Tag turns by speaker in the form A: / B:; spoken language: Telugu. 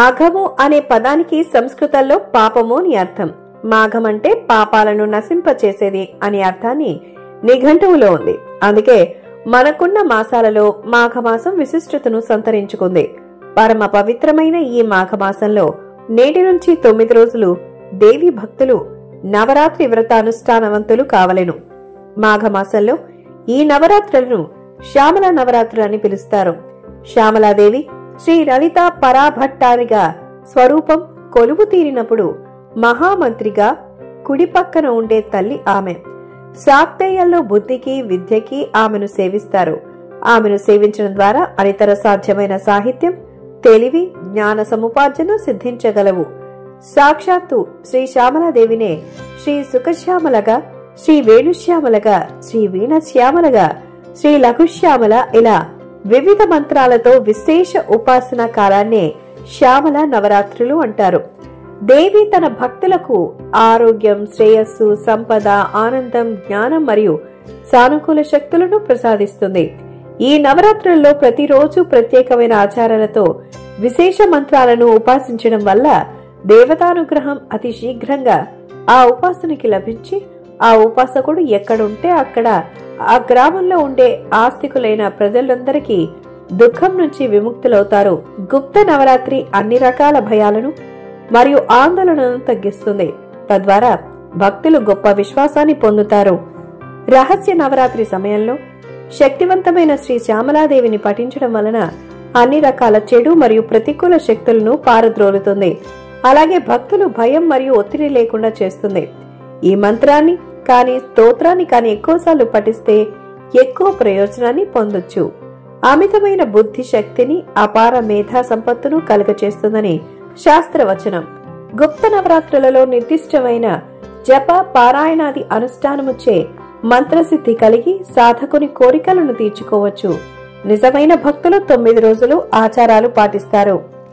A: అఘము అనే పదానికి సంస్కృతంలో పాపము అని అర్థం. మాఘం అంటే పాపాలను నశింపచేసేది అనే అర్థాన్ని నిఘంటువులో ఉంది. అందుకే మనకున్న మాసాలలో మాఘమాసం విశిష్టతను సంతరించుకుంది. పరమ పవిత్రమైన ఈ మాఘమాసంలో నేటి నుంచి 9 రోజులు దేవి భక్తులు నవరాత్రి వ్రతానుష్ఠానవంతులు కావలెను. మాఘమాసంలో ఈ నవరాత్రులను శ్యామల నవరాత్రులు అని పిలుస్తారు. శ్యామలాదేవి శ్రీ లలిత పరాభట్టారిగా స్వరూపం కొలువు తీరినప్పుడు మహామంత్రిగా కుడి పక్కన ఉండే తల్లి ఆమె. శాక్తేయంలో బుద్ధికి విద్యకి ఆమెను సేవిస్తారు. ఆమెను సేవించడం ద్వారా అనితర సాధ్యమైన సాహిత్యం, తెలివి, జ్ఞాన సముపార్జన సిద్ధించగలవు. సాక్షాత్తు శ్రీ శ్యామలాదేవినే శ్రీ సుఖశ్యామలగా, శ్రీ వేణుశ్యామలగా, శ్రీ వీణశ్యామలగా, శ్రీ లఘుశ్యామల ఇలా వివిధ మంత్రాలతో విశేష ఉపాసనా కాలాన్నే శ్యామల నవరాత్రులు అంటారు. దేవి తన భక్తులకు ఆరోగ్యం, శ్రేయస్సు, సంపద, ఆనందం, జ్ఞానం మరియు సానుకూల శక్తులను ప్రసాదిస్తుంది. ఈ నవరాత్రుల్లో ప్రతిరోజు ప్రత్యేకమైన ఆచారాలతో విశేష మంత్రాలను ఉపాసించడం వల్ల దేవతానుగ్రహం అతి శీఘ్రంగా ఆ ఉపాసనకి లభించి ఆ ఉపాసకుడు ఎక్కడుంటే అక్కడ ఆ గ్రామంలో ఉండే ఆస్తికులైన ప్రజలందరికీ దుఃఖం నుంచి విముక్తులవుతారు. గుప్త నవరాత్రి అన్ని రకాల భయాలను మరియు ఆందోళనను తగ్గిస్తుంది. తద్వారా భక్తులు గొప్ప విశ్వాసాన్ని పొందుతారు. రహస్య నవరాత్రి సమయంలో శక్తివంతమైన శ్రీ శ్యామలాదేవిని పఠించడం వలన అన్ని రకాల చెడు మరియు ప్రతికూల శక్తులను పారద్రోలుతుంది. అలాగే భక్తులు భయం మరియు ఒత్తిడి లేకుండా చేస్తుంది. ఈ మంత్రాన్ని కానీ స్తోత్రాన్ని కానీ ఎక్కువసార్లు పఠిస్తే ఎక్కువ ప్రయోజనాన్ని పొందొచ్చు. అమితమైన బుద్ధి శక్తిని, అపార మేధా సంపత్తును కలుగచేస్తుందని శాస్త్రవచనం. గుప్త నవరాత్రులలో నిర్దిష్టమైన జప, పారాయణాది అనుష్ఠానముచ్చే మంత్రసిద్ధి కలిగి సాధకుని కోరికలను తీర్చుకోవచ్చు. నిజమైన భక్తులు 9 రోజులు ఆచారాలు పాటిస్తారు.